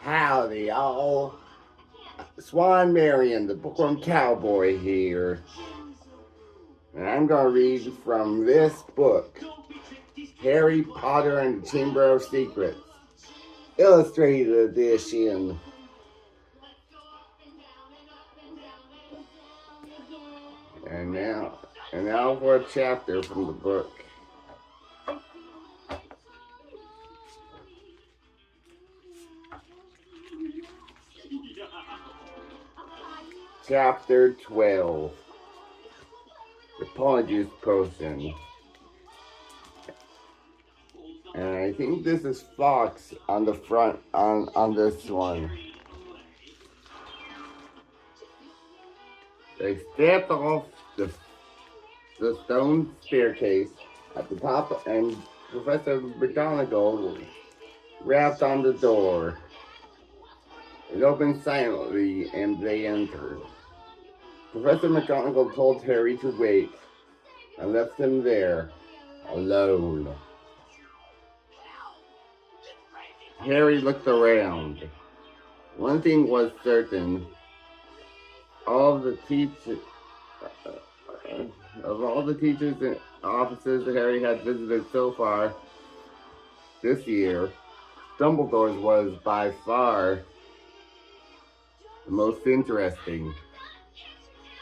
Howdy, y'all. Swan Marion, the bookworm cowboy here. And I'm going to read from this book, Harry Potter and the Chamber of Secrets, illustrated edition. And now for a chapter from the book. Chapter 12, the Polyjuice Potion. And I think this is Fox on the front, on this one. They stepped off the stone staircase at the top, and Professor McGonagall rapped on the door. It opened silently, and they entered. Professor McGonagall told Harry to wait, and left him there, alone. Harry looked around. One thing was certain. All of the teachers and offices that Harry had visited so far this year, Dumbledore's was by far the most interesting.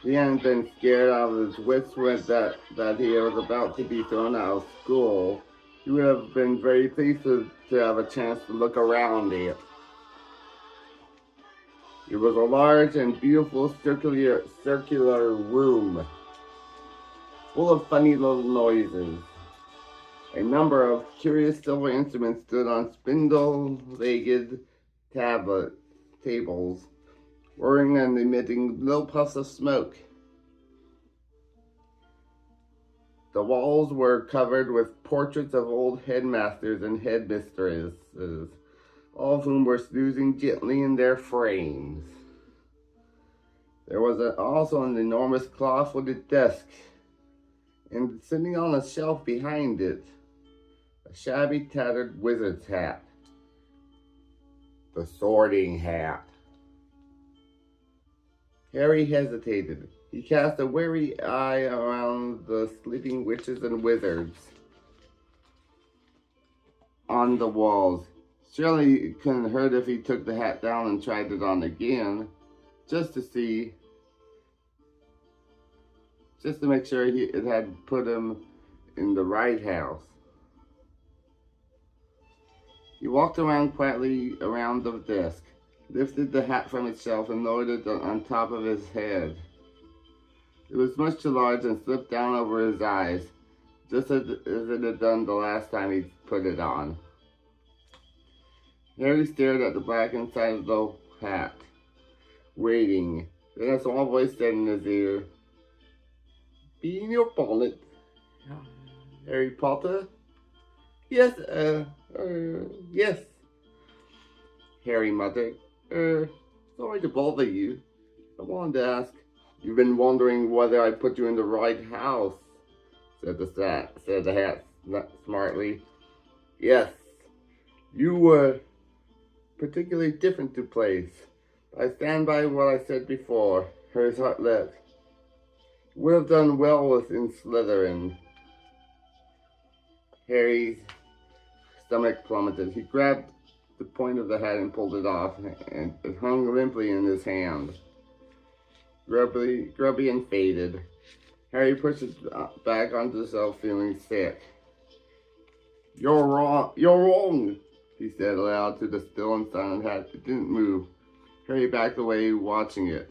He hadn't been scared out of his wits that he was about to be thrown out of school. He would have been very pleased to have a chance to look around it. It was a large and beautiful circular room, full of funny little noises. A number of curious silver instruments stood on spindle-legged tables, whirring and emitting little puffs of smoke. The walls were covered with portraits of old headmasters and headmistresses, all of whom were snoozing gently in their frames. There was also an enormous claw-footed desk, and sitting on a shelf behind it, a shabby, tattered wizard's hat. The Sorting Hat. Harry hesitated. He cast a wary eye around the sleeping witches and wizards on the walls. Surely it couldn't hurt if he took the hat down and tried it on again, just to make sure it had put him in the right house. He walked around quietly around the desk, lifted the hat from its shelf, and lowered it on top of his head. It was much too large and slipped down over his eyes, just as it had done the last time he put it on. Harry stared at the black inside of the hat, waiting. Then a small voice said in his ear, "Be in your bonnet, Harry Potter?" "Yes, yes," Harry muttered. Sorry to bother you. I wanted to ask. You've been wondering whether I put you in the right house," said the hat smartly. "Yes, you were particularly different to place. I stand by what I said before." Harry's heart leapt. "You would have done well within Slytherin." Harry's stomach plummeted. He grabbed the point of the hat and pulled it off, and it hung limply in his hand. Grubby and faded. Harry pushed it back onto the shelf, feeling sick. You're wrong, he said aloud to the still and silent hat. It didn't move. Harry backed away, watching it.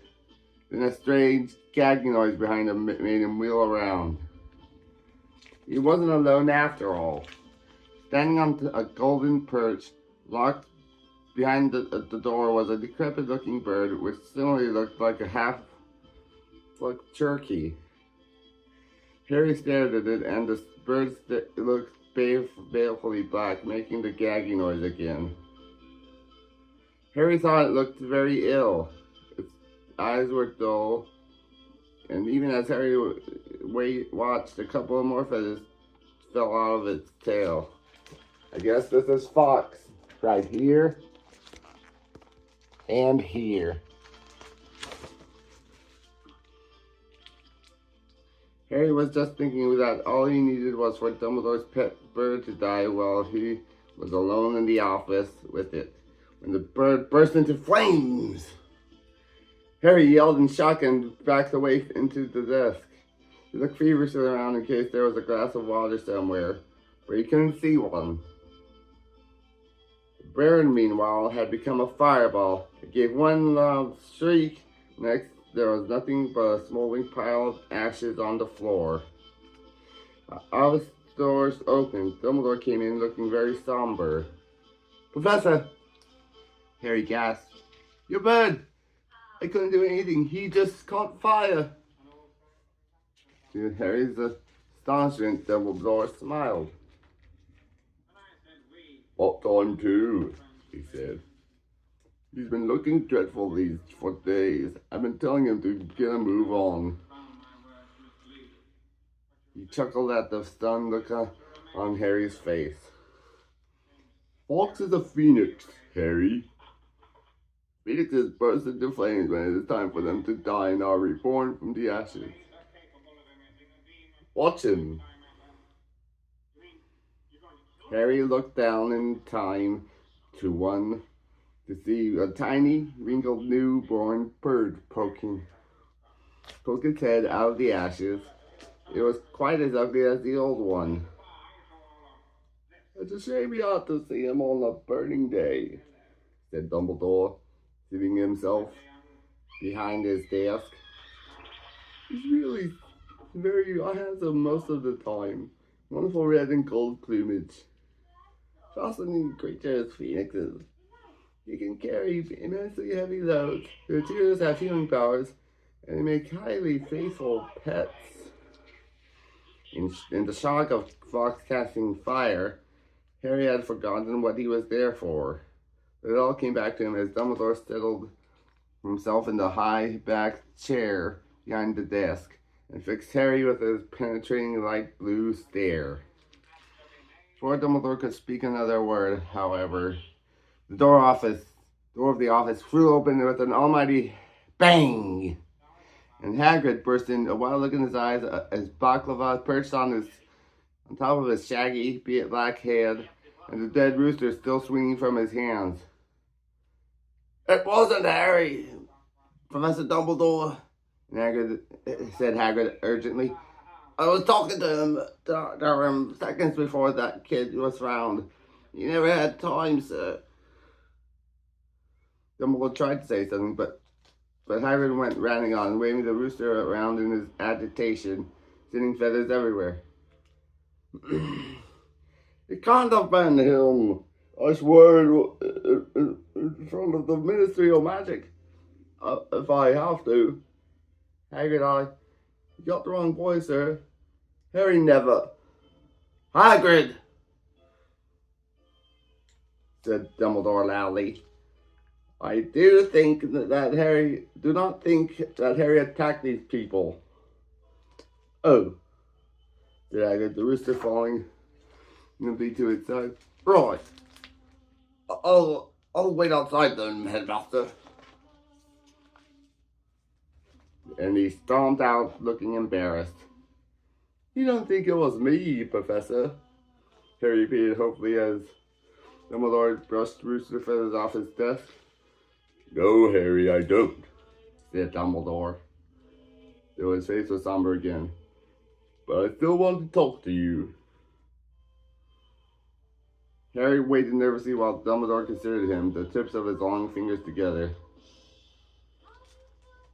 Then a strange gagging noise behind him made him wheel around. He wasn't alone after all. Standing on a golden perch, locked behind the door, was a decrepit-looking bird, which similarly looked like turkey. Harry stared at it, and the bird looked balefully black, making the gagging noise again. Harry thought it looked very ill. Its eyes were dull, and even as Harry watched, a couple of more feathers fell out of its tail. I guess this is Fox right here. And here. Harry was just thinking that all he needed was for Dumbledore's pet bird to die while he was alone in the office with it, when the bird burst into flames. Harry yelled in shock and backed away into the desk. He looked feverishly around in case there was a glass of water somewhere, but he couldn't see one. The bird, meanwhile, had become a fireball. It gave one loud shriek. Next, there was nothing but a smoldering pile of ashes on the floor. All the doors opened. Dumbledore came in looking very somber. "Professor!" Harry gasped. "Your bird! I couldn't do anything. He just caught fire." To Harry's astonishment, Dumbledore smiled. "What time too?" he said. "He's been looking dreadful for days. I've been telling him to get a move on." He chuckled at the stunned look on Harry's face. "Fox is a phoenix, Harry. Phoenixes burst into flames when it is time for them to die and are reborn from the ashes. Watch him." Harry looked down in time to see a tiny, wrinkled newborn bird poke its head out of the ashes. It was quite as ugly as the old one. "It's a shame we ought to see him on a burning day," said Dumbledore, seating himself behind his desk. "He's really very handsome most of the time. Wonderful red and gold plumage. Fascinating creatures, phoenixes. He can carry immensely heavy loads. Their tears have healing powers, and they make highly faithful pets." In the shock of Fox casting fire, Harry had forgotten what he was there for. But it all came back to him as Dumbledore settled himself in the high-backed chair behind the desk and fixed Harry with his penetrating light blue stare. Before Dumbledore could speak another word, however, the door of the office flew open with an almighty bang, and Hagrid burst in, a wild look in his eyes, as Baklava perched on top of his shaggy, black head, and the dead rooster still swinging from his hands. "It wasn't Harry, Professor Dumbledore," said Hagrid urgently. "I was talking to him seconds before that kid was found. He never had time, sir." Dumbledore tried to say something, but Hagrid went ranting on, waving the rooster around in his agitation, sending feathers everywhere. "It can't have been him. I swear in front of the Ministry of Magic, if I have to." "Hagrid, you got the wrong boy, sir. Harry never." "Hagrid!" said Dumbledore loudly. "I do not think that Harry attacked these people." "Oh," said Hagrid, the rooster falling limply to its side. "Right. I'll wait outside then, Headmaster." And he stomped out, looking embarrassed. "You don't think it was me, Professor?" Harry repeated hopefully as Dumbledore brushed rooster feathers off his desk. "No, Harry, I don't," said Dumbledore, though his face was somber again. "But I still want to talk to you." Harry waited nervously while Dumbledore considered him, the tips of his long fingers together.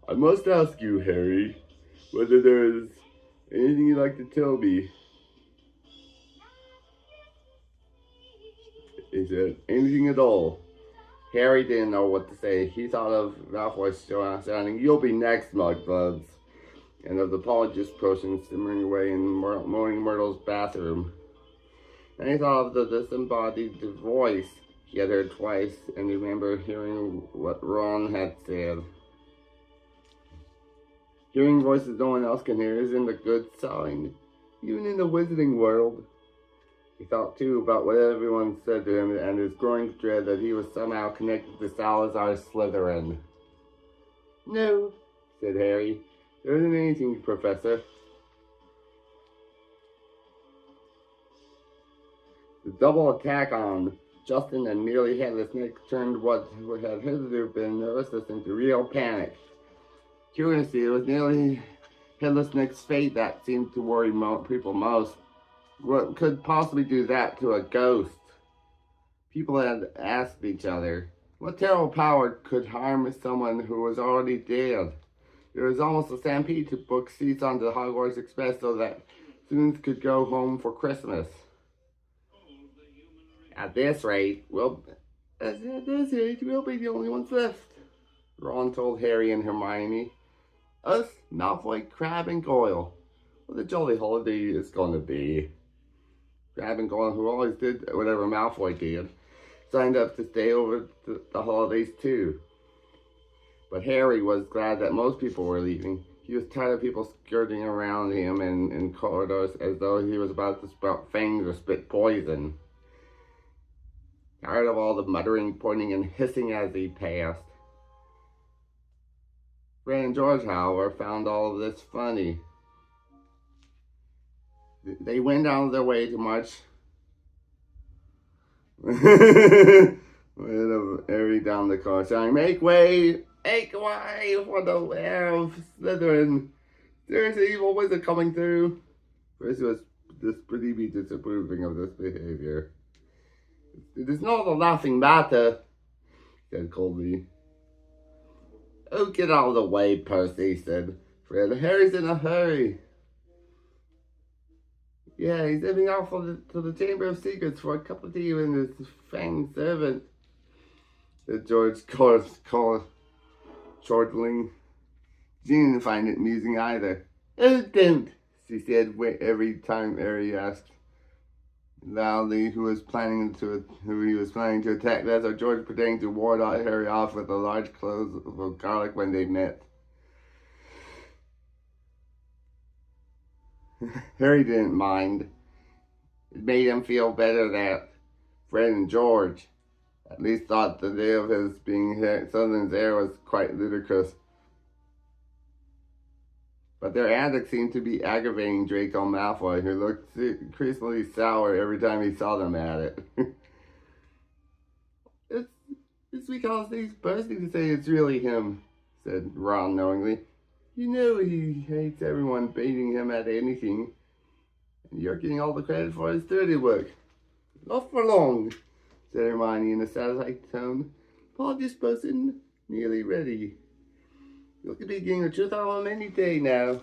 "I must ask you, Harry, whether there is anything you'd like to tell me," he said. "Anything at all." Harry didn't know what to say. He thought of Malfoy's shouting, "You'll be next, Mudbloods," and of the Polyjuice potion simmering away in Moaning Myrtle's bathroom. And he thought of the disembodied voice he had heard twice, and remembered hearing what Ron had said. Hearing voices no one else can hear isn't a good sign, even in the wizarding world. He thought too about what everyone said to him and his growing dread that he was somehow connected to Salazar Slytherin. "No," said Harry. "There isn't anything, Professor." The double attack on Justin and Nearly Headless Nick turned what had hitherto been nervousness into real panic. Curiously, it was Nearly Headless Nick's fate that seemed to worry people most. What could possibly do that to a ghost? People had asked each other, what terrible power could harm someone who was already dead? There was almost a stampede to book seats on the Hogwarts Express so that students could go home for Christmas. At this rate, we'll be the only ones left, Ron told Harry and Hermione. Us, Malfoy, Crabbe, and Goyle. What a jolly holiday it's going to be. Crabbe and Goyle, who always did whatever Malfoy did, signed up to stay over the holidays too. But Harry was glad that most people were leaving. He was tired of people skirting around him in corridors as though he was about to sprout fangs or spit poison. Tired of all the muttering, pointing, and hissing as he passed. Fred and George, however, found all of this funny. They went out of their way to march Harry down the car, saying, make way for the heir of Slytherin. There's an evil wizard coming through." Percy was pretty disapproving of this behavior. "It is not a laughing matter," said coldly. "Oh, get out of the way, Percy," said Fred. "Harry's in a hurry." "Yeah, he's heading off to the Chamber of Secrets for a cup of tea with his fanged servant," said George, chortling. Jean didn't find it amusing either. "Oh, don't," she said every time Harry asked loudly who he was planning to attack. That's or George pretending to ward Harry off with a large clove of garlic when they met. Harry didn't mind. It made him feel better that Fred and George at least thought the day of his being Slytherin's heir was quite ludicrous. But their antics seemed to be aggravating Draco Malfoy, who looked increasingly sour every time he saw them at it. It's because he's bursting to say it's really him," said Ron knowingly. "You know he hates everyone beating him at anything, and you're getting all the credit for his dirty work." "Not for long," said Hermione in a satisfied tone. "Apologies person, nearly ready. You could be getting the truth out of him any day now."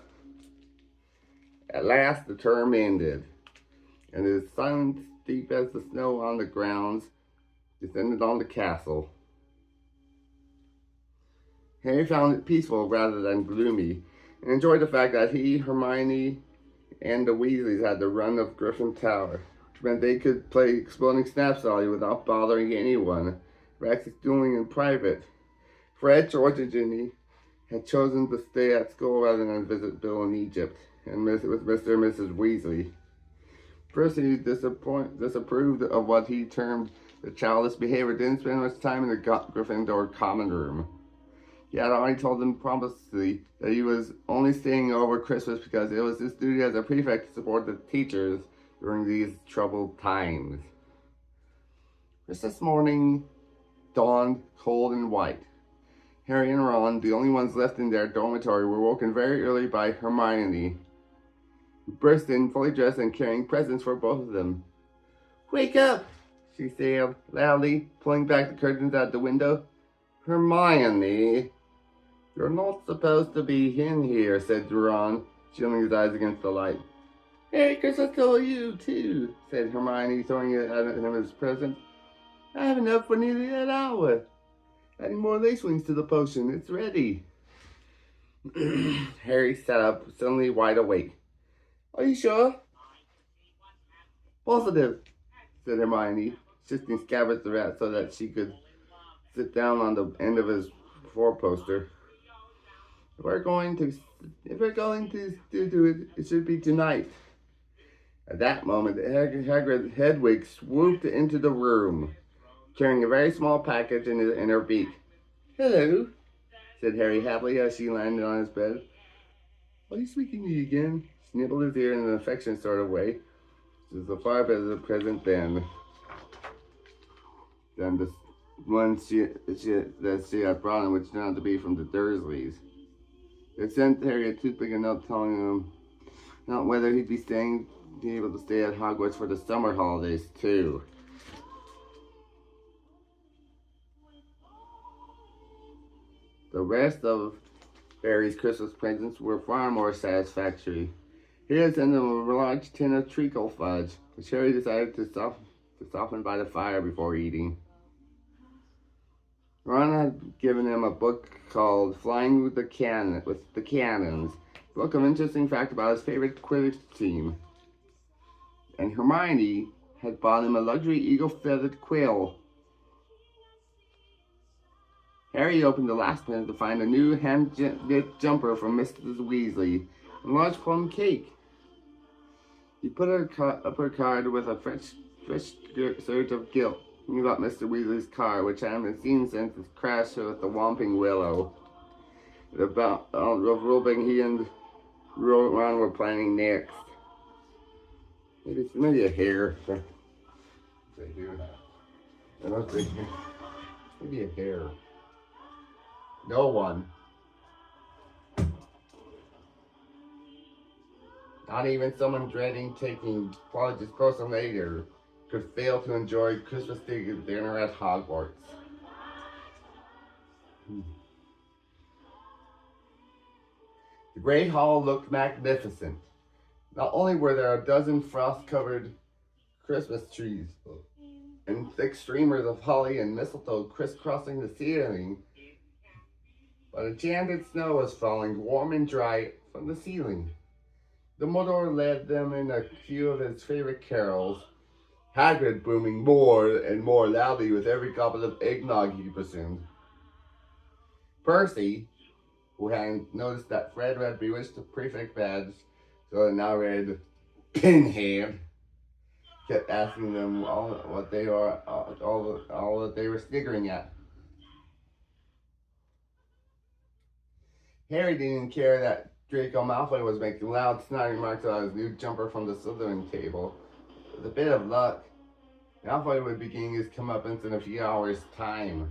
At last the term ended, and his silence, deep as the snow on the grounds, descended on the castle. Harry found it peaceful rather than gloomy, and enjoyed the fact that he, Hermione, and the Weasleys had the run of Griffin Tower, which meant they could play Exploding Snapshot without bothering anyone, practice dueling in private. Fred, George, and Ginny had chosen to stay at school rather than visit Bill in Egypt, and with Mr. and Mrs. Weasley. Percy, disapproved of what he termed the childish behavior, didn't spend much time in the Gryffindor common room. He had already told them pompously that he was only staying over Christmas because it was his duty as a prefect to support the teachers during these troubled times. Christmas morning dawned cold and white. Harry and Ron, the only ones left in their dormitory, were woken very early by Hermione, who burst in fully dressed and carrying presents for both of them. "Wake up," she said loudly, pulling back the curtains at the window. "Hermione, you're not supposed to be in here," said Ron, shielding his eyes against the light. "Merry Christmas to you, too," said Hermione, throwing it at him as present. "I haven't up for nearly an hour. Adding more lace wings to the potion. It's ready." Harry sat up, suddenly wide awake. "Are you sure?" "Positive," said Hermione, shifting Scabbers the rat so that she could sit down on the end of his four-poster. If we're going to do it, it should be tonight. At that moment, Hagrid Hedwig swooped into the room, carrying a very small package in her beak. "Hello," said Harry happily as she landed on his bed. "Are you speaking to me again?" She nibbled his ear in an affectionate sort of way. She was a far better present than the one that she had brought him, which turned out to be from the Dursleys. They sent Harry a toothpick and note telling him not whether he'd be able to stay at Hogwarts for the summer holidays too. The rest of Harry's Christmas presents were far more satisfactory. He had sent him a large tin of treacle fudge, which Harry decided to soften by the fire before eating. Ron had given him a book called Flying with the Cannons, a book of interesting facts about his favorite Quidditch team. And Hermione had bought him a luxury eagle-feathered quill. Harry opened the last minute to find a new hand-knit jumper from Mrs. Weasley and a large plum cake. He put up her card with a fresh surge of guilt about Mr. Weasley's car, which hadn't been seen since his crash with the Whomping Willow. About Reuben he and Ron were planning next. Maybe a hair. They do that. I don't think. Maybe a hair. No one. Not even someone dreading taking college's course later could fail to enjoy Christmas dinner at Hogwarts. The Great Hall looked magnificent. Not only were there a dozen frost-covered Christmas trees and thick streamers of holly and mistletoe crisscrossing the ceiling, but a enchanted snow was falling warm and dry from the ceiling. Dumbledore led them in a few of his favorite carols, Hagrid booming more and more loudly with every goblet of eggnog he presumed. Percy, who hadn't noticed that Fred had bewitched the prefect badge, so it now read Pinhead, kept asking them all that they were sniggering at. Harry didn't care that Draco Malfoy was making loud, snide remarks about his new jumper from the Slytherin table. With a bit of luck, Malfoy would be getting his comeuppance in a few hours' time.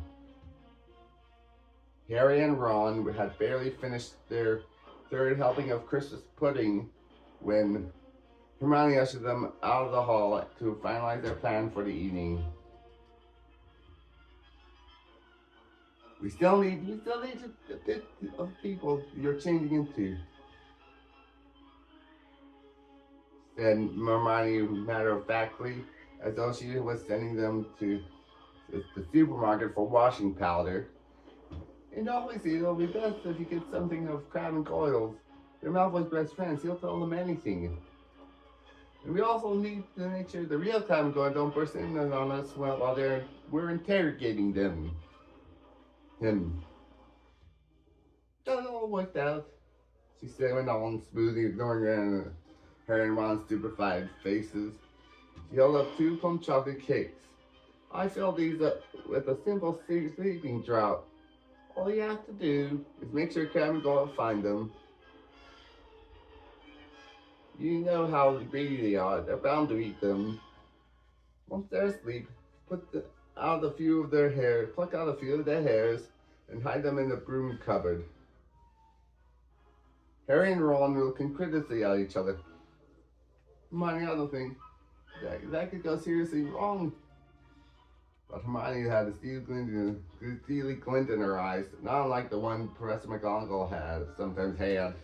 Harry and Ron had barely finished their third helping of Christmas pudding when Hermione ushered them out of the hall to finalize their plan for the evening. We still need a bit of people you're changing into, said Hermione matter-of-factly, as though she was sending them to the supermarket for washing powder. And obviously it'll be best if you get something of Crabbe and Goyle's. They're Malfoy's best friends, he'll tell them anything. And we also need to make sure the real Crabbe and Goyle don't burst in on us while we're interrogating them. That all worked out, she said, went on smoothly, ignoring her and Ron's stupefied faces. She held up 2 plum chocolate cakes. I filled these up with a simple sleeping draught. All you have to do is make sure Crabbe and Goyle find them. You know how greedy they are. They're bound to eat them. Once they're asleep, pluck out a few of their hairs, and hide them in the broom cupboard. Harry and Ron were looking critically at each other. Hermione, I don't think that could go seriously wrong. But Hermione had a steely glint in her eyes, not unlike the one Professor McGonagall sometimes had.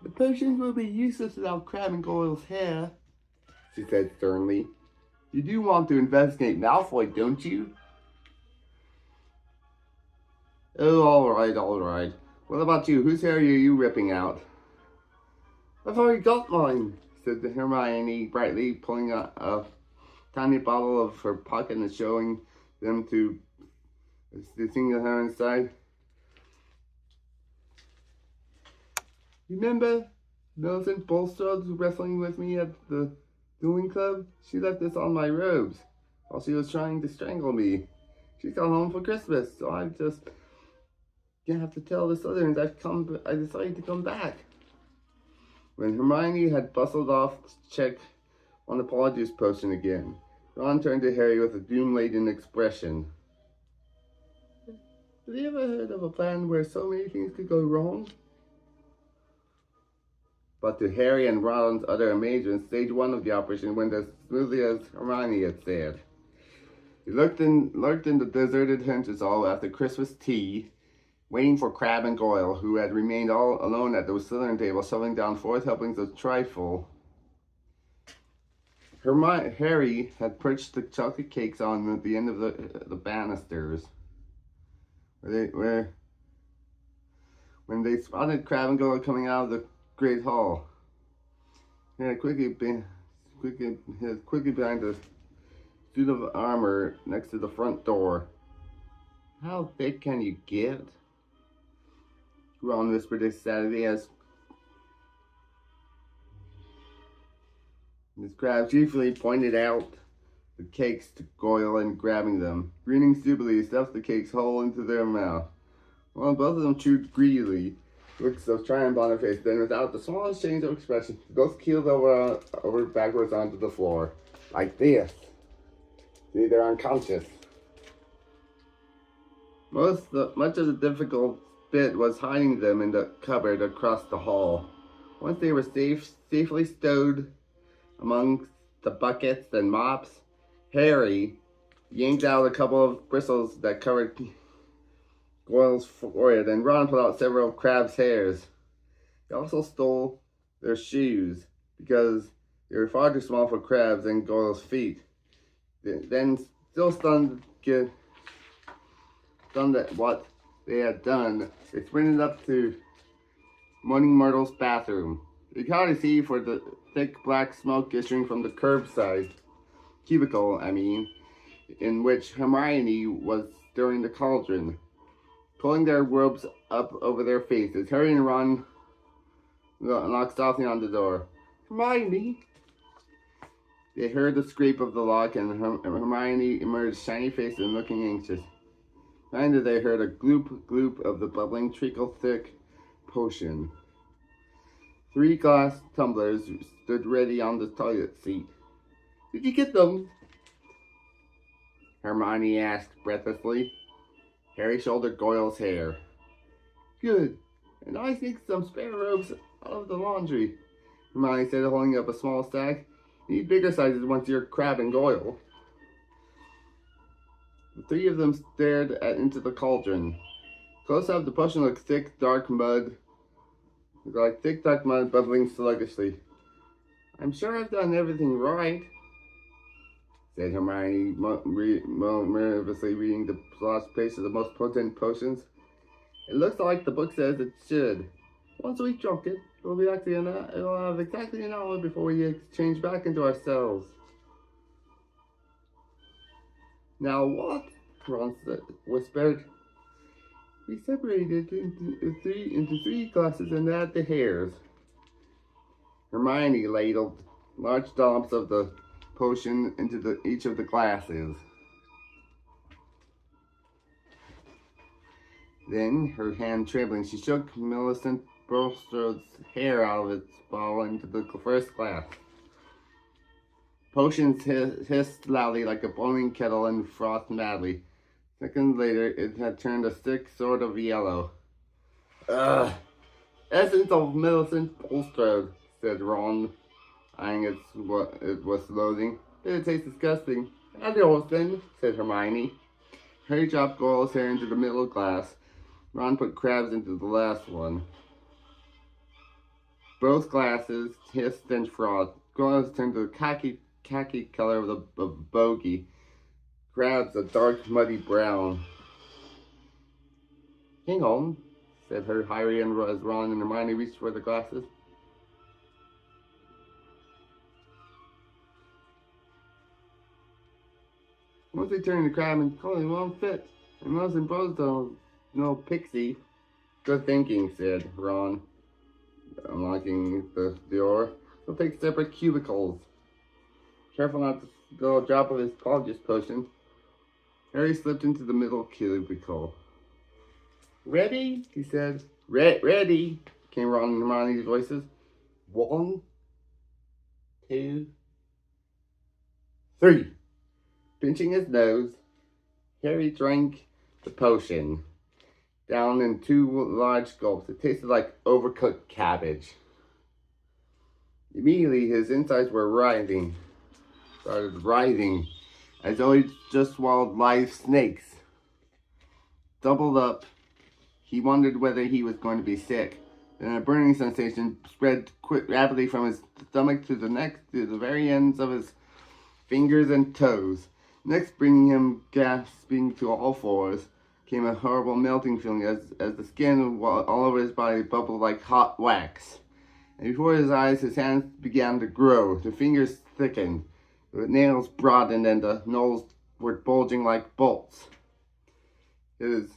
The potions will be useless without Crabbe and Goyle's hair, she said sternly. You do want to investigate Malfoy, don't you? Oh, all right. What about you? Whose hair are you ripping out? I've already got mine, said Hermione brightly, pulling a tiny bottle of her pocket and showing them to the thing that her inside. Remember Millicent Bulstrode wrestling with me at the dueling club? She left this on my robes while she was trying to strangle me. She's gone home for Christmas, so I just gonna have to tell the Slytherins I decided to come back. When Hermione had bustled off to check on the Polyjuice potion again, Ron turned to Harry with a doom-laden expression. Have you ever heard of a plan where so many things could go wrong? But to Harry and Ron's utter amazement, stage one of the operation went as smoothly as Hermione had said. He lurked in the deserted Hunter's Hall after Christmas tea, waiting for Crabbe and Goyle, who had remained all alone at the Slytherin table, shoveling down 4 helpings of trifle. Harry had perched the chocolate cakes on the end of the banisters, when they spotted Crabbe and Goyle coming out of the Great Hall. He had quickly behind the suit of armor next to the front door. How thick can you get? Ron whispered excitedly as Miss Crabbe chiefly pointed out the cakes to Goyle and grabbing them. Grinning stupidly, he stuffed the cakes whole into their mouth. While both of them chewed greedily, looks of triumph on their face. Then, without the smallest change of expression, both keeled over backwards onto the floor. Like this. See, they're unconscious. Much of the difficult bit was hiding them in the cupboard across the hall. Once they were safely stowed amongst the buckets and mops, Harry yanked out a couple of bristles that covered Goyle's forehead, and Ron pulled out several of Crabbe's hairs. He also stole their shoes, because they were far too small for Crabbe's and Goyle's feet. Then, still stunned at what they had done, they sprinted up to Moaning Myrtle's bathroom. They could hardly see for the thick black smoke issuing from the curbside cubicle, in which Hermione was stirring the cauldron. Pulling their robes up over their faces, Harry and Ron knocked softly on the door. Hermione! They heard the scrape of the lock, and Hermione emerged, shiny-faced and looking anxious. Behind her, they heard a gloop of the bubbling, treacle-thick potion. 3 glass tumblers stood ready on the toilet seat. Did you get them? Hermione asked breathlessly. Harry shouldered Goyle's hair. Good. And I think some spare robes out of the laundry, Hermione said, holding up a small stack. You need bigger sizes once you're Crabbe and Goyle. The 3 of them stared into the cauldron. Close up, the potion looked thick, dark mud bubbling sluggishly. I'm sure I've done everything right, said Hermione, nervously reading the last page of the most potent potions. It looks like the book says it should. Once we drunk it, it'll have exactly an hour before we change back into ourselves. Now what? Ron whispered. We separated into three glasses and add the hairs. Hermione ladled large dollops of the potion into each of the glasses. Then, her hand trembling, she shook Millicent Bulstrode's hair out of its ball into the first glass. Potions hissed loudly like a boiling kettle and frothed madly. Seconds later, it had turned a thick sort of yellow. Ugh! Essence of Millicent Bulstrode, said Ron, eyeing it with loathing. It tastes disgusting. Adios, then, said Hermione. Harry dropped Goyle's hair into the middle glass. Ron put Crabbe's into the last one. Both glasses hissed and frothed. Goyle's turned to the khaki color of the bogey. Crabbe's a dark, muddy brown. Hang on, said Harry as Ron and Hermione reached for the glasses. Once they turned to Crabbe and called him won't fit, and wasn't both no pixie. Good thinking, said Ron. unlocking the door. They'll take separate cubicles. Careful not to go drop of his Polyjuice potion. Harry slipped into the middle cubicle. Ready? He said. Ready, came Ron and Hermione's voices. 1, 2, 3. Pinching his nose, Harry drank the potion down in 2 large gulps. It tasted like overcooked cabbage. Immediately, his insides were started writhing, as though he just swallowed live snakes. Doubled up, he wondered whether he was going to be sick. Then a burning sensation spread rapidly from his stomach to the neck, to the very ends of his fingers and toes. Next, bringing him gasping to all fours, came a horrible melting feeling as the skin all over his body bubbled like hot wax. And before his eyes, his hands began to grow. The fingers thickened. The nails broadened and the nose were bulging like bolts. His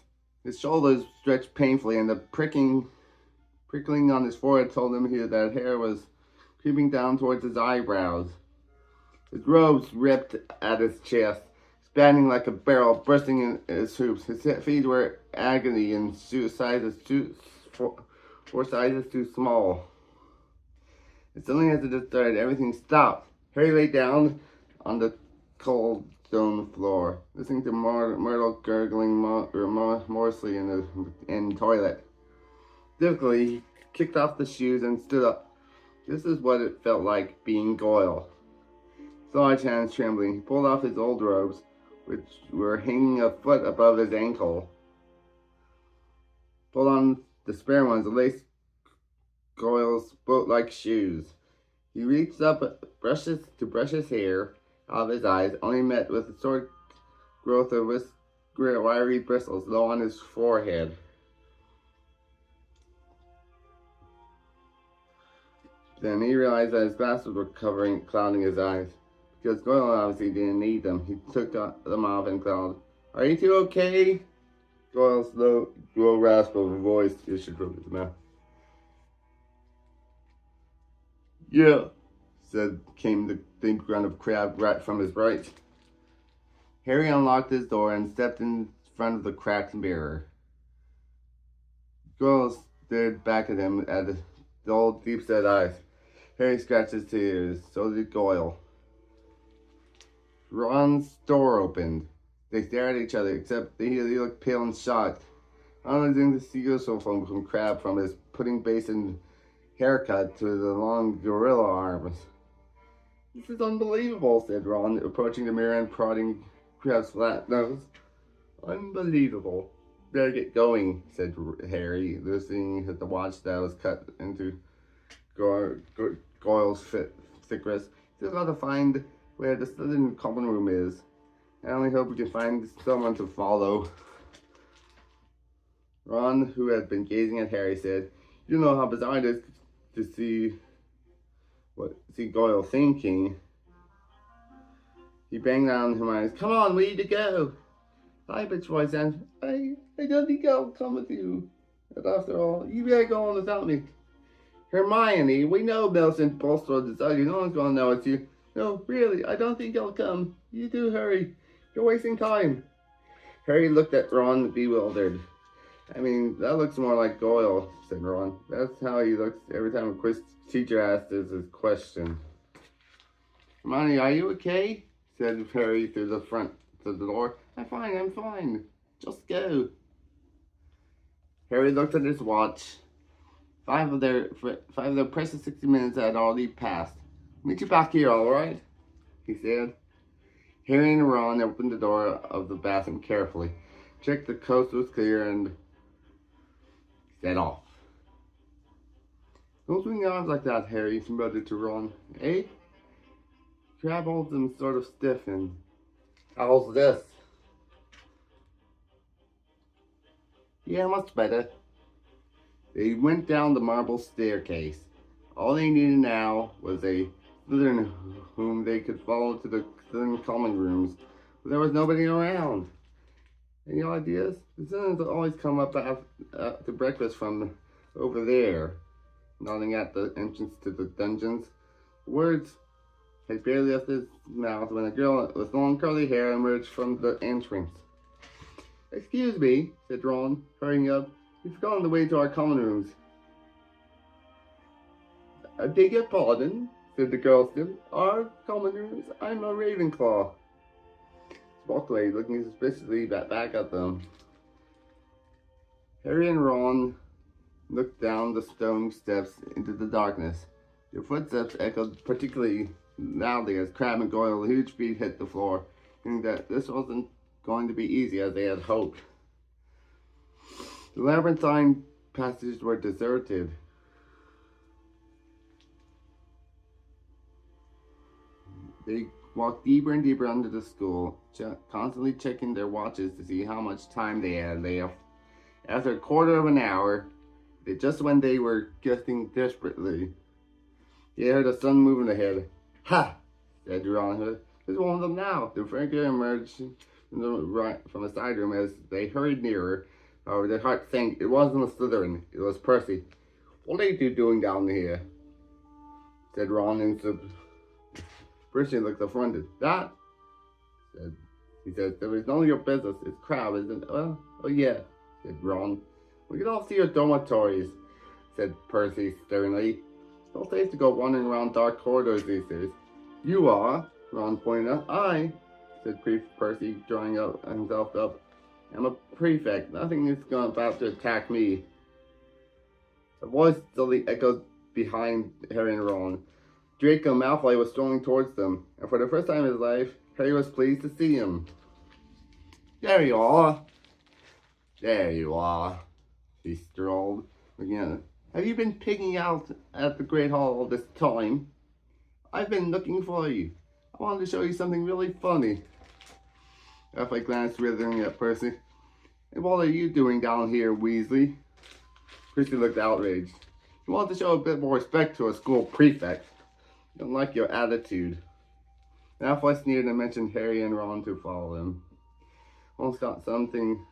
shoulders stretched painfully, and the prickling on his forehead told him that hair was creeping down towards his eyebrows. His robes ripped at his chest, spanning like a barrel, bursting in his hoops. His feet were agony and four sizes too small. And suddenly, as it started, everything stopped. Harry lay down on the cold stone floor, listening to Myrtle gurgling remorselessly in the toilet. Difficultly, he kicked off the shoes and stood up. This is what it felt like being Goyle. His large hands trembling, he pulled off his old robes, which were hanging a foot above his ankle. Pulled on the spare ones, the lace Goyle's boat-like shoes. He reached up to brush his hair out of his eyes, only met with a short growth of wiry bristles low on his forehead. Then he realized that his glasses were clouding his eyes. Because Goyle obviously didn't need them. He took them off and growled, "Are you two okay?" Goyle's low rasp of a voice issued from his mouth. "Yeah," came the deep grunt of Crabbe right from his right. Harry unlocked his door and stepped in front of the cracked mirror. Goyle stared back at him at the old deep-set eyes. Harry scratched his ears. So did Goyle. Ron's door opened. They stared at each other, except he looked pale and shocked. Unlike the seagull from Crabbe, from his pudding basin haircut to the long gorilla arms. "This is unbelievable," said Ron, approaching the mirror and prodding Crabbe's flat nose. "Unbelievable. Better get going," said Harry, loosening the watch that was cut into Goyle's thick wrist. "Still gotta find where the southern common room is. I only hope we can find someone to follow." Ron, who had been gazing at Harry, said, "You know how bizarre it is to see Goyle thinking." He banged down Hermione's, "Come on, we need to go." Hybrid's voice answered, I don't think I'll come with you. And after all, you better go on without me." "Hermione, we know Millicent Bulstrode is ugly. No one's gonna know it's you." "No, really, I don't think I'll come. You do hurry. You're wasting time." Harry looked at Ron, bewildered. "I mean, that looks more like Goyle," said Ron. "That's how he looks every time a quiz teacher asks us a question." "Hermione, are you okay?" said Harry through the door. I'm fine. Just go." Harry looked at his watch. Five of their precious 60 minutes had already passed. "Meet you back here, all right?" he said. Harry and Ron opened the door of the bathroom carefully, checked the coast was clear, and set off. "Don't swing your arms like that, Harry," he muttered to Ron. "Eh?" Crabbe holds them sort of stiff, and how's this? "Yeah, much better." They went down the marble staircase. All they needed now was a Slytherin whom they could follow to the Slytherin common rooms, but there was nobody around. Any ideas? The Slytherins always come up to breakfast from over there. nodding at the entrance to the dungeons. Words had barely left his mouth when a girl with long curly hair emerged from the entrance. "Excuse me," said Ron, hurrying up. "We've forgotten the way to our common rooms." "I beg your pardon," said the girl still. "Our common rooms? I'm a Ravenclaw." She walked away, looking suspiciously back at them. Harry and Ron looked down the stone steps into the darkness. Their footsteps echoed particularly loudly as Crabbe and Goyle's huge feet hit the floor, meaning that this wasn't going to be easy as they had hoped. The labyrinthine passages were deserted. They walked deeper and deeper under the school, constantly checking their watches to see how much time they had left. After a quarter of an hour, just when they were getting desperately, they heard the sun moving ahead. "Ha!" said Ron. "There's one of them now." The figure emerged from the side room as they hurried nearer. However, their hearts sank. It wasn't a Slytherin. It was Percy. "What are you doing down here?" said Ron. Percy looked affronted. "That," he said, "there is none of your business. It's Crabbe, isn't it?" "Oh, yeah," said Ron. "We can all see your dormitories," said Percy sternly. "It's not safe to go wandering around dark corridors these days." "You are," Ron pointed out. "I," said Percy, drawing himself up. "I'm a prefect. Nothing is about to attack me." A voice suddenly echoed behind Harry and Ron. Draco Malfoy was strolling towards them, and for the first time in his life, Harry was pleased to see him. "There you are." "There you are," he strolled, looking at him. "Have you been picking out at the Great Hall all this time?" "I've been looking for you. I wanted to show you something really funny." Malfoy glanced witheringly at Percy. "And what are you doing down here, Weasley?" Percy looked outraged. "You want to show a bit more respect to a school prefect. I don't like your attitude." Malfoy sneered and mentioned Harry and Ron to follow him. Almost got something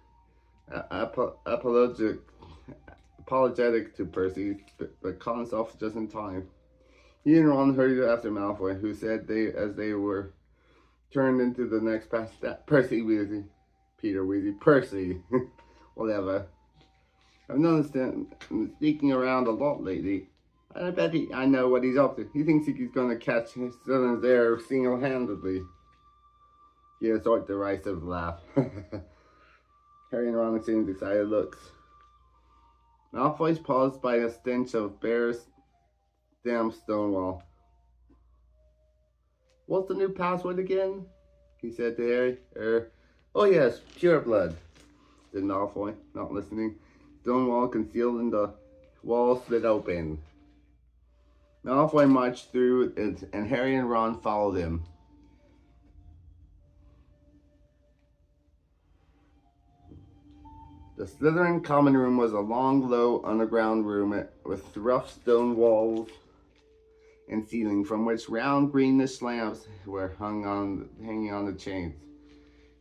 apologetic to Percy, but caught himself just in time. He and Ron hurried after Malfoy, who said as they were turned into the next passage, "That Percy Weasley, Peter Weasley, Percy, whatever. I've noticed him sneaking around a lot lately. I bet I know what he's up to. He thinks he's going to catch his Slytherin's there single-handedly." He had a sort of derisive laugh. Harry and Ron exchanged excited looks. Malfoy paused by a stench of bare, damp stonewall. "What's the new password again?" he said to Harry. "Oh yes, pure blood," said Malfoy, not listening. Stonewall concealed in the wall slid open. Malfoy marched through it, and Harry and Ron followed him. The Slytherin common room was a long, low, underground room with rough stone walls and ceiling, from which round greenish lamps were hanging on the chains.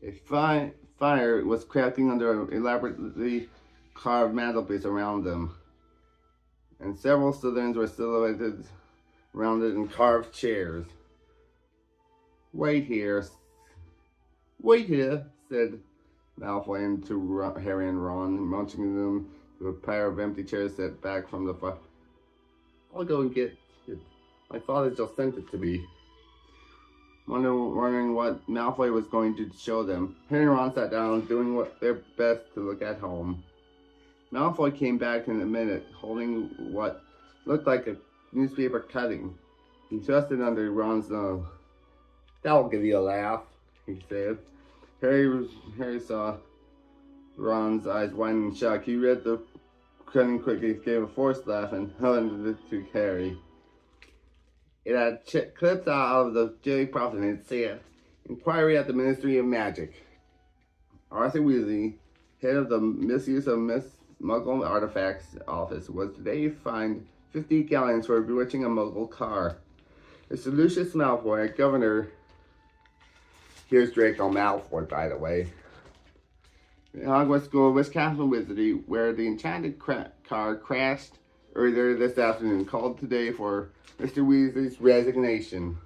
A fire was cracking under an elaborately carved mantelpiece around them, and several Slytherins were silhouetted around it in carved chairs. Wait here," said Malfoy to Harry and Ron, motioning them to a pair of empty chairs set back from the fire. "I'll go and get it. My father just sent it to me." Wondering what Malfoy was going to show them, Harry and Ron sat down, doing their best to look at home. Malfoy came back in a minute, holding what looked like a newspaper cutting. He thrust it under Ron's nose. "That'll give you a laugh," he said. Harry saw Ron's eyes widen in shock. He read the cutting quickly, gave a forced laugh, and handed it to Harry. It had clips out of the Daily Prophet, and it said, "Inquiry at the Ministry of Magic. Arthur Weasley, head of the Misuse of Muggle Artifacts Office, was today fined 50 galleons for bewitching a Muggle car. Mr. Lucius Malfoy, Governor..." Here's Draco Malfoy, by the way. "Hogwarts School, Wisconsin Wizardry, where the enchanted car crashed earlier this afternoon called today for Mr. Weasley's resignation.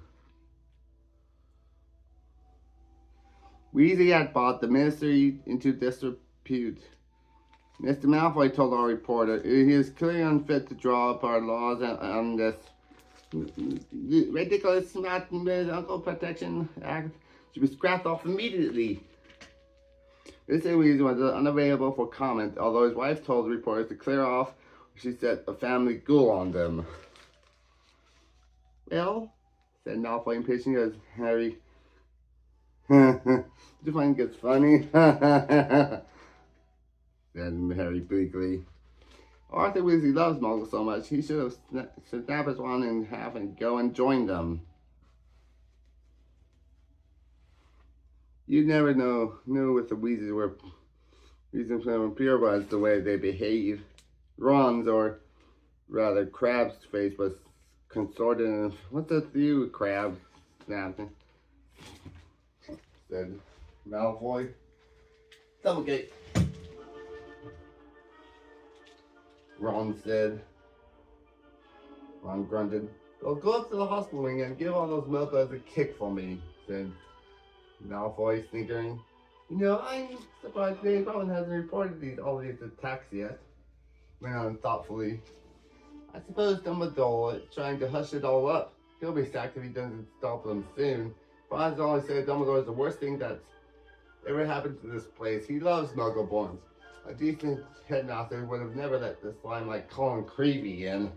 Weasley had brought the ministry into disrepute. Mr. Malfoy told our reporter he is clearly unfit to draw up our laws on this ridiculous Uncle Protection Act should be scrapped off immediately. Mr. Weasley was unavailable for comment, although his wife told reporters to clear off. She set a family ghoul on them. Well, said Malfoy impatiently as Harry. Do you think it's funny? Said Harry bleakly. Arthur Weasley loves Muggles so much, he should have snapped his wand in half and go and join them. You never knew if the Weasleys were purebreds the way they behave. Ron's, or rather Crabbe's face was contorted and, "What's up with you, Crabbe?" snapped, said Malfoy. "Doublegate," Ron said. Ron grunted. "Well, go up to the hospital wing and give all those Mudbloods a kick for me," said Malfoy, snickering. "You know, I'm surprised Dave Rowan hasn't reported all these attacks yet," went on thoughtfully. "I suppose Dumbledore is trying to hush it all up. He'll be sacked if he doesn't stop them soon. Ron's always said Dumbledore is the worst thing that's ever happened to this place. He loves Muggleborns. A decent headmaster would have never let this slime like Colin Creevy in."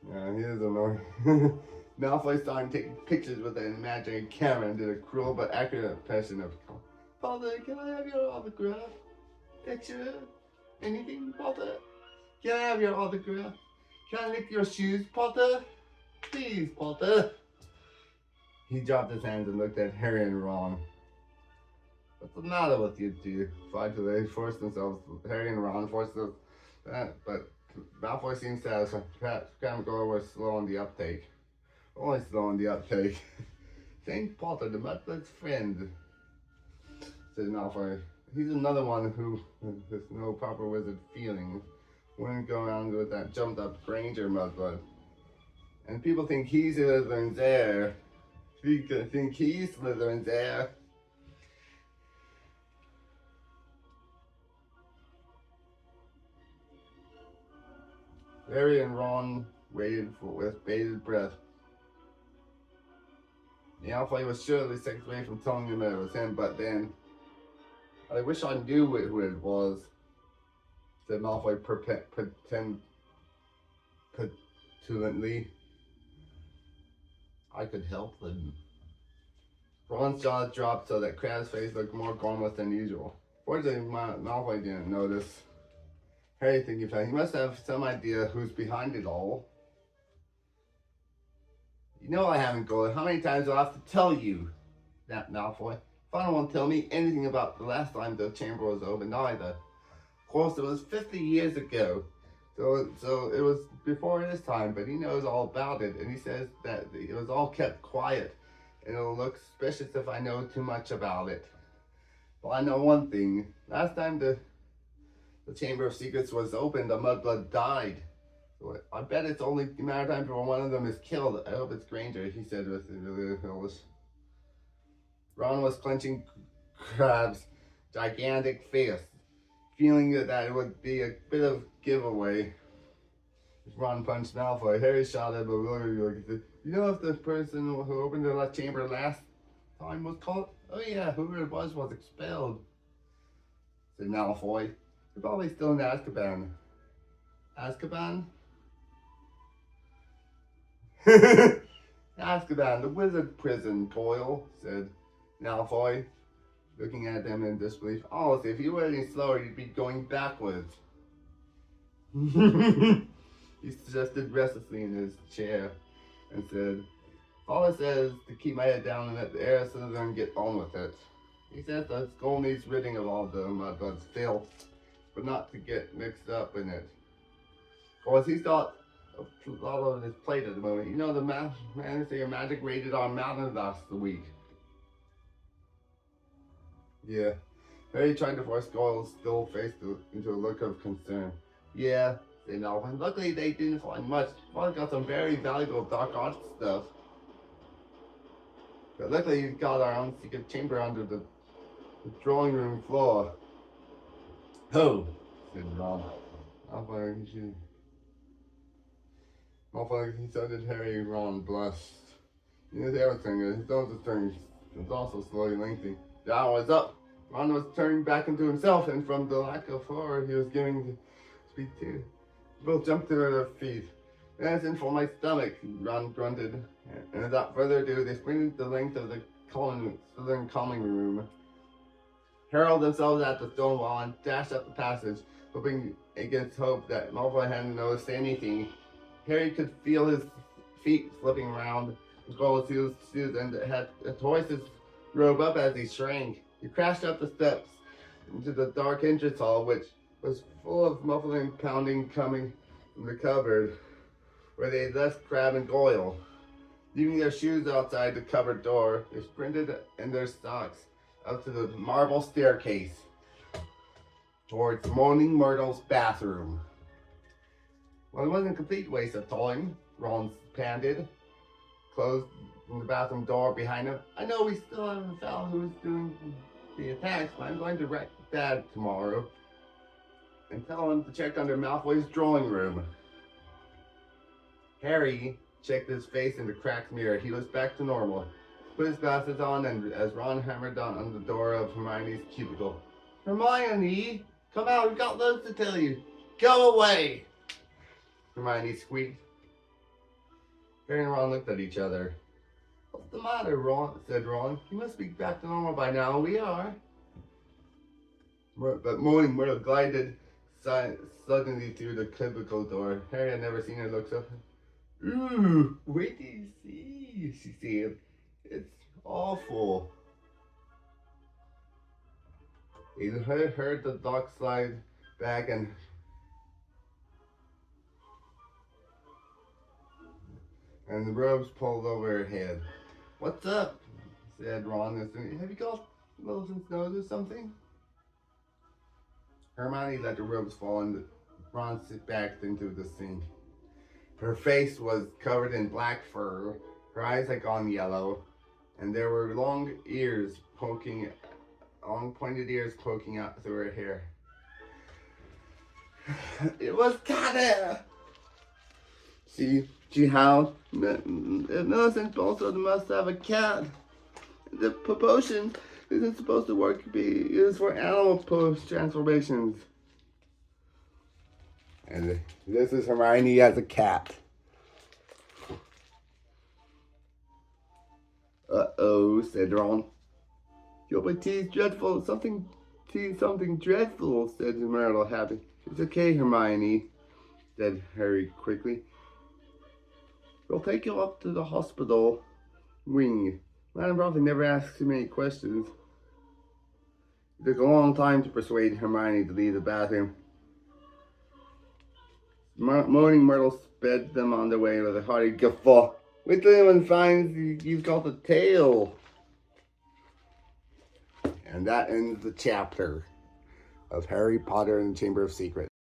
Yeah, he is annoying. Malfoy started taking pictures with an imaginary camera and did a cruel but accurate impression of, "Potter, can I have your autograph? Picture? Anything, Potter? Can I have your autograph? Can I lick your shoes, Potter? Please, Potter." He dropped his hands and looked at Harry and Ron. "What's the matter with you two?" Harry and Ron forced themselves, but Malfoy seems satisfied. Perhaps McGonagall was slow on the uptake. Only slow on the uptake. "St. Potter, the Mudblood's friend," said Malfoy. "He's another one who has no proper wizard feelings. Wouldn't go around with that jumped up Granger Mudblood. And people think he's Slytherin's heir. People think he's Slytherin's heir." Harry and Ron waited with bated breath. Malfoy was surely seconds away from telling them it was him, but then, "I wish I knew who it was," said Malfoy petulantly. "I could help them." Ron's jaw dropped so that Crabbe's face looked more gormless than usual. Fortunately, Malfoy didn't notice. Harry thinking fast. He must have some idea who's behind it all. "You know I haven't gone. How many times do I have to tell you?" snapped Malfoy. "Father won't tell me anything about the last time the chamber was opened either. Of course, it was 50 years ago, so it was before his time, but he knows all about it, and he says that it was all kept quiet, and it'll look suspicious if I know too much about it. Well, I know one thing. Last time the Chamber of Secrets was opened, a Mudblood died. So I bet it's only a matter of time before one of them is killed. I hope it's Granger," he said with really hellish. Ron was clenching Crabbe's gigantic fist, feeling that it would be a bit of giveaway. Ron punched Malfoy. Harry shouted bewilderedly, "You know if the person who opened the chamber last time was called?" "Oh yeah, whoever it was expelled," said Malfoy. "They're probably still in Azkaban." "Azkaban?" "Azkaban, the wizard prison, Coyle," said Malfoy, looking at them in disbelief. "Honestly, if you were any slower, you'd be going backwards." He suggested restlessly in his chair and said, "Father says to keep my head down and let the heir of Slytherin get on with it. He says the school needs ridding of all the Mudblood's filth, but not to get mixed up in it. Of course, he's got a lot on his plate at the moment. You know, the Ministry of Magic raided our mountain last week." "Yeah, Harry tried to force Goyle's still face into a look of concern. Yeah, said Malfoy. Luckily they didn't find much. Probably got some very valuable dark arts stuff. But luckily we got our own secret chamber under the drawing room floor. Oh, said Ron. Malfoy, he sounded Harry and Ron blushed. He knew everything, his nose was turning, was also slowly lengthening. The hour was up. Ron was turning back into himself, and from the lack of horror he was giving to speak to. Both jumped to their feet. That's in for my stomach, Ron grunted. And without further ado, they sprinted the length of the southern calming room, hurled themselves at the stone wall, and dashed up the passage, hoping against hope that Malfoy hadn't noticed anything. Harry could feel his feet slipping around his gold shoes and had to hoist his robe up as he shrank. He crashed up the steps into the dark entrance hall, which was full of muffling pounding coming from the cupboard where they had left Crabbe and Goyle. Leaving their shoes outside the cupboard door, they sprinted in their socks up to the marble staircase towards Moaning Myrtle's bathroom. Well, it wasn't a complete waste of time, Ron panted, closed the bathroom door behind him. I know we still haven't found who was doing the attacks, but I'm going to write Dad tomorrow and tell him to check under Malfoy's drawing room. Harry checked his face in the cracked mirror. He was back to normal. Put his glasses on, and as Ron hammered on the door of Hermione's cubicle. Hermione, come out, we've got loads to tell you. Go away, Hermione squeaked. Harry and Ron looked at each other. What's the matter, Ron? Said Ron. You must be back to normal by now. We are. But Moaning Myrtle glided suddenly through the cubicle door. Harry had never seen her look so. Ooh, wait till you see, she said. It's awful. He heard the dog slide back and the robes pulled over her head. What's up? Said Ron. Have you got Wilson's nose or something? Hermione let the robes fall and Ron sit back into the sink. Her face was covered in black fur, her eyes had gone yellow, and there were long pointed ears poking out through her hair. It was Connor! She howled. Millicent also must have a cat. The potion isn't supposed to work. It is for animal post-transformations. And this is Hermione as a cat. Uh-oh, said Ron. Your tea's dreadful. Something dreadful, said Myrtle, happy. It's okay, Hermione, said Harry quickly. We'll take you up to the hospital wing. Madame Bronte never asks too many questions. It took a long time to persuade Hermione to leave the bathroom. Moaning Myrtle sped them on their way with a hearty guffaw. Wait till anyone finds you've got the tail. And that ends the chapter of Harry Potter and the Chamber of Secrets.